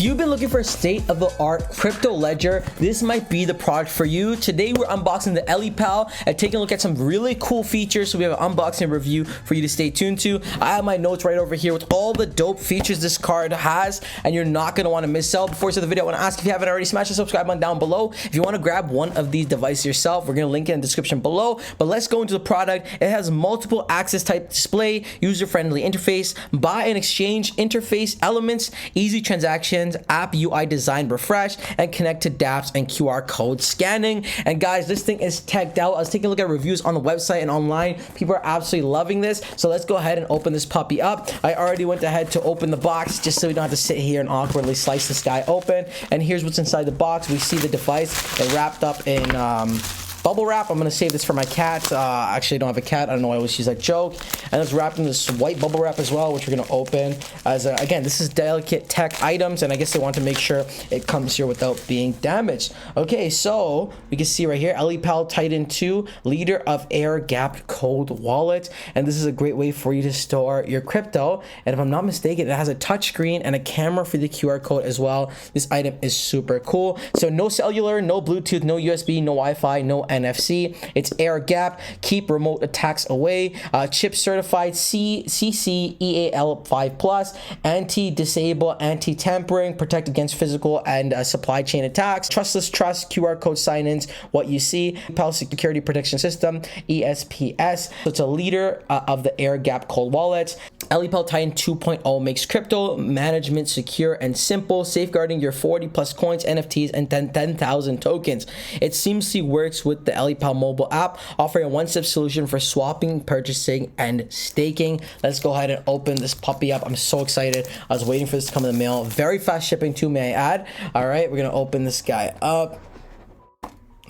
you've been looking for a state-of-the-art crypto ledger, this might be the product for you. Today we're unboxing the Ellipal and taking a look at some really cool features. So we have an unboxing review for you to stay tuned to. I have my notes right over here with all the dope features this card has, and you're not going to want to miss out. Before we start the video, I want to ask if you haven't already, smash the subscribe button down below. If you want to grab one of these devices yourself, we're going to link it in the description below. But let's go into the product. It has multiple access type display, user-friendly interface, buy and exchange interface elements, easy transactions, app UI design refresh, and connect to dApps and QR code scanning. And guys, this thing is teched out. I was taking a look at reviews on the website and online. People are absolutely loving this. So let's go ahead and open this puppy up. I already went ahead to open the box just so we don't have to sit here and awkwardly slice this guy open. And here's what's inside the box. We see the device wrapped up in bubble wrap. I'm gonna save this for my cat. Actually, I don't have a cat. I don't know why I always use that joke. And it's wrapped in this white bubble wrap as well, which we're gonna open. As again, this is delicate tech items, and I guess they want to make sure it comes here without being damaged. Okay, so we can see right here, Ellipal Titan 2, leader of air-gapped cold wallet, and this is a great way for you to store your crypto. And if I'm not mistaken, it has a touch screen and a camera for the QR code as well. This item is super cool. So no cellular, no Bluetooth, no USB, no Wi-Fi, no NFC. It's air gap, keep remote attacks away, chip certified CC EAL5+, anti-disable, anti-tampering, protect against physical and supply chain attacks, trustless trust, QR code sign-ins, what you see, PAL security protection system, ESPS. So it's a leader of the air gap cold wallets. Ellipal Titan 2.0 makes crypto management secure and simple, safeguarding your 40 plus coins, NFTs, and 10,000 tokens. It seamlessly works with the Ellipal mobile app, offering a one-step solution for swapping, purchasing, and staking. Let's go ahead and open this puppy up. I'm so excited. I was waiting for this to come in the mail. Very fast shipping too, may I add. All right, we're gonna open this guy up.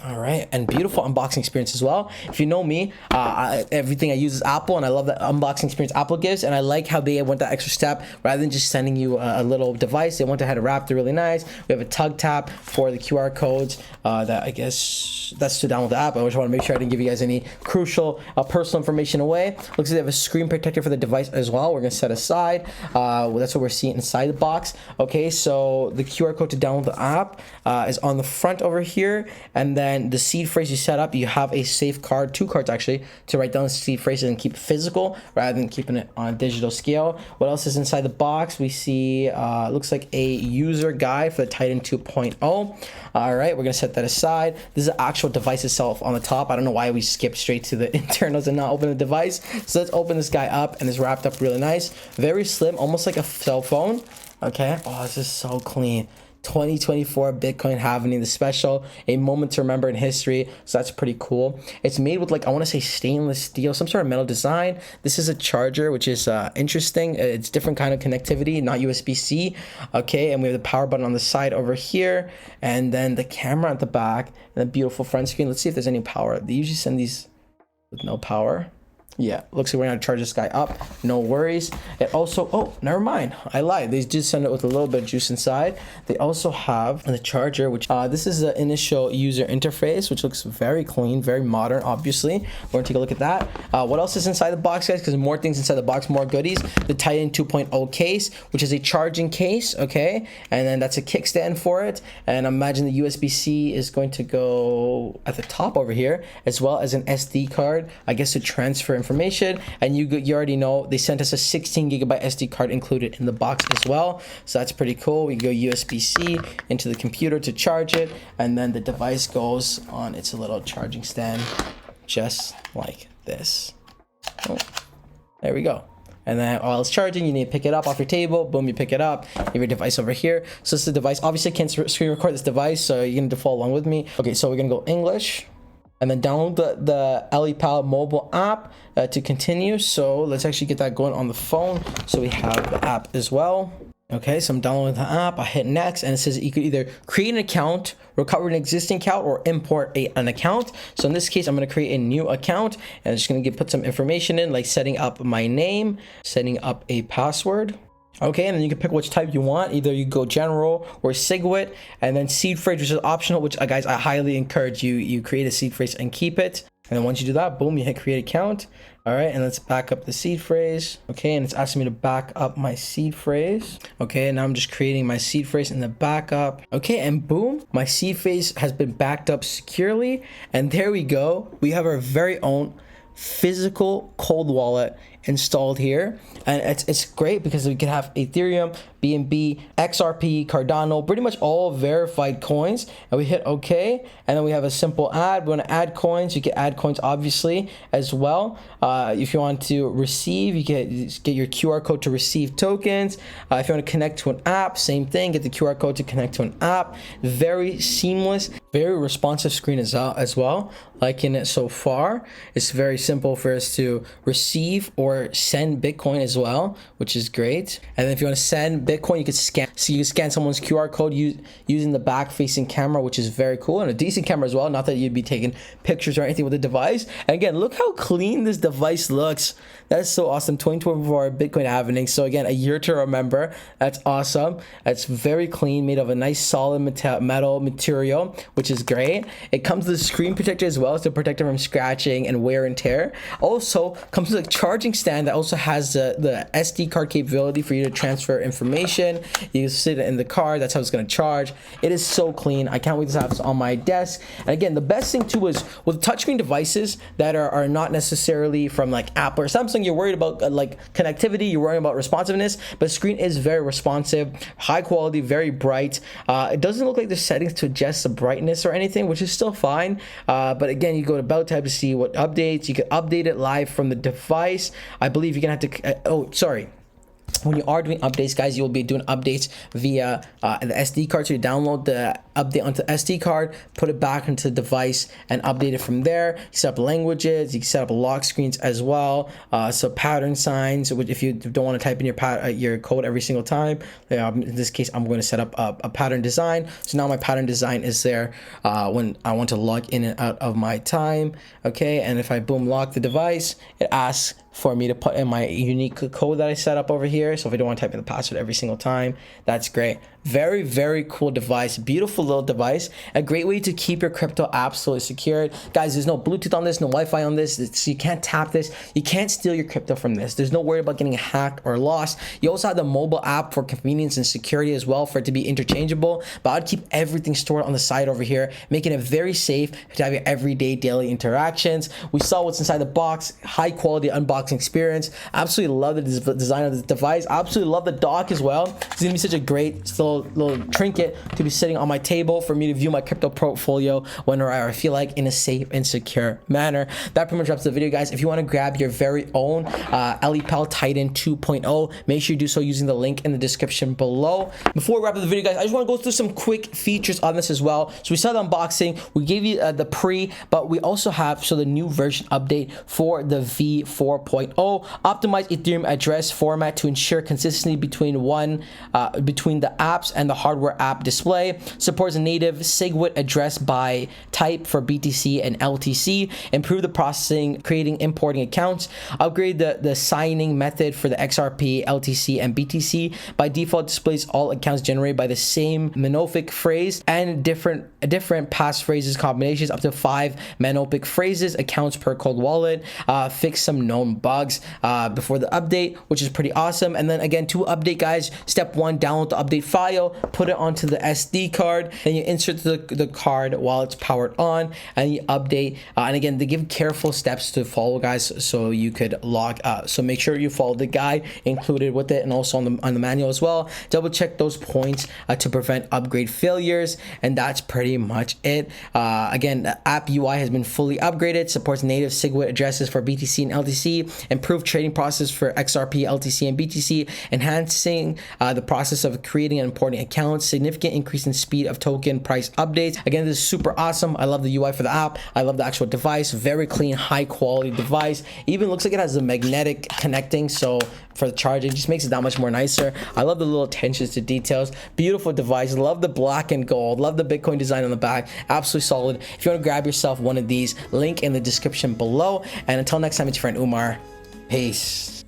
All right, and beautiful unboxing experience as well. If you know me, everything I use is Apple, and I love the unboxing experience Apple gives, and I like how they went that extra step. Rather than just sending you a little device, they went ahead and wrapped it really nice. We have a tug tap for the QR codes that I guess that's to download the app. I just want to make sure I didn't give you guys any crucial personal information away. Looks like they have a screen protector for the device as well. We're gonna set aside. That's what we're seeing inside the box. Okay, so the QR code to download the app is on the front over here, and then the seed phrase you set up, you have a safe card, two cards actually, to write down the seed phrases and keep it physical rather than keeping it on a digital scale. What else is inside the box? We see looks like a user guide for the Titan 2.0. All right, we're gonna set that aside. This is the actual device itself on the top. I don't know why we skipped straight to the internals and not open the device. So let's open this guy up, and it's wrapped up really nice, very slim, almost like a cell phone. Okay, oh, this is so clean. 2024 Bitcoin halving, the special, a moment to remember in history. So that's pretty cool. It's made with, like, I want to say stainless steel, some sort of metal design. This is a charger, which is interesting. It's different kind of connectivity, not USB-C. Okay, and we have the power button on the side over here, and then the camera at the back, and the beautiful front screen. Let's see if there's any power. They usually send these with no power. Yeah, looks like we're gonna charge this guy up. No worries. It also, oh, never mind. I lied. They did send it with a little bit of juice inside. They also have the charger, which this is the initial user interface, which looks very clean, very modern. Obviously, we're gonna take a look at that. What else is inside the box, guys? Because more things inside the box, more goodies. The Titan 2.0 case, which is a charging case. Okay, and then that's a kickstand for it. And imagine the USB-C is going to go at the top over here, as well as an SD card, I guess, to transfer information. And you already know they sent us a 16 gigabyte SD card included in the box as well, so that's pretty cool. We go USB-C into the computer to charge it, and then the device goes on its little charging stand just like this. Oh, there we go. And then while it's charging, you need to pick it up off your table. Boom, you pick it up. You have your device over here. So this is the device. Obviously, I can't screen record this device, so you're going to follow along with me. Okay, so we're going to go English, and then download the Ellipal mobile app to continue. So let's actually get that going on the phone. So we have the app as well. Okay, so I'm downloading the app. I hit next, and it says you could either create an account, recover an existing account, or import an account. So in this case, I'm going to create a new account, and I'm just going to put some information in, like setting up my name, setting up a password. Okay, and then you can pick which type you want. Either you go general or SegWit, and then seed phrase, which is optional, which guys, I highly encourage you create a seed phrase and keep it. And then once you do that, boom, you hit create account. All right, and let's back up the seed phrase. Okay, and it's asking me to back up my seed phrase. Okay, and now I'm just creating my seed phrase in the backup. Okay, and boom, my seed phrase has been backed up securely. And there we go. We have our very own physical cold wallet installed here, and it's great because we can have Ethereum, BNB, XRP, Cardano, pretty much all verified coins, and we hit OK, and then we have a simple add. We want to add coins. You can add coins obviously as well. If you want to receive, you get your QR code to receive tokens. If you want to connect to an app, same thing, get the QR code to connect to an app. Very seamless, very responsive screen as well. Liking it so far. It's very simple for us to receive or send Bitcoin as well, which is great. And then if you want to send Bitcoin, you can scan. So you can scan someone's QR code using the back-facing camera, which is very cool, and a decent camera as well. Not that you'd be taking pictures or anything with the device. And again, look how clean this device looks. That's so awesome. 2024 Bitcoin halving. So again, a year to remember. That's awesome. It's very clean, made of a nice solid metal material, which is great. It comes with a screen protector as well to protect it from scratching and wear and tear. Also comes with a charging stand that also has the SD card capability for you to transfer information. You can sit it in the car. That's how it's going to charge. It is so clean. I can't wait to have this on my desk. And again, the best thing too is with touchscreen devices that are not necessarily from like Apple or Samsung, you're worried about like connectivity, you're worried about responsiveness, but the screen is very responsive, high quality, very bright. It doesn't look like there's settings to adjust the brightness or anything, which is still fine. But again, you go to About tab to see what updates. You can update it live from the device. I believe you're gonna have to when you are doing updates, guys, you'll be doing updates via the SD card. So you download the update onto the SD card, put it back into the device, and update it from there. You set up languages, you can set up lock screens as well. So pattern signs, which if you don't want to type in your code every single time, in this case, I'm going to set up a pattern design. So now my pattern design is there when I want to log in and out of my time. Okay, and if I boom lock the device, it asks for me to put in my unique code that I set up over here. So if I don't want to type in the password every single time, that's great. Very, very cool device. Beautiful little device. A great way to keep your crypto absolutely secured. Guys, there's no Bluetooth on this, no Wi-Fi on this. So you can't tap this. You can't steal your crypto from this. There's no worry about getting hacked or lost. You also have the mobile app for convenience and security as well, for it to be interchangeable. But I'd keep everything stored on the side over here, making it very safe to have your everyday daily interactions. We saw what's inside the box. High quality unboxing experience. Absolutely love the design of this device. Absolutely love the dock as well. It's gonna be such a great little trinket to be sitting on my table for me to view my crypto portfolio whenever I feel like, in a safe and secure manner. That pretty much wraps the video, guys. If you want to grab your very own Ellipal Titan 2.0, make sure you do so using the link in the description below. Before we wrap up the video, guys, I just want to go through some quick features on this as well. So we saw the unboxing, we gave you the pre, but we also have the new version update for the V4.0. Optimized Ethereum address format to ensure consistency between the apps and the hardware app display. Supports a native SegWit address by type for BTC and LTC. Improve the processing, creating, importing accounts. Upgrade the signing method for the XRP, LTC, and BTC. By default, displays all accounts generated by the same monophic phrase and different passphrases combinations, up to 5 monophic phrases accounts per cold wallet. Fix some known bugs before the update, which is pretty awesome. And then again, to update, guys, step 1, download the update file, put it onto the SD card, then you insert the card while it's powered on, and you update. And again, they give careful steps to follow, guys, so you could log. So make sure you follow the guide included with it, and also on the manual as well. Double check those points to prevent upgrade failures, and that's pretty much it. Again, the app UI has been fully upgraded, supports native SegWit addresses for BTC and LTC, improved trading process for XRP, LTC, and BTC, enhancing the process of creating and importing accounts, significant increase in speed of token price updates. Again, this is super awesome. I love the UI for the app. I love the actual device. Very clean, high quality device. Even looks like it has a magnetic connecting, so for the charging, just makes it that much more nicer. I love the little attentions to details. Beautiful device. Love the black and gold. Love the Bitcoin design on the back. Absolutely solid. If you want to grab yourself one of these, link in the description below. And until next time, it's your friend Umar. Peace.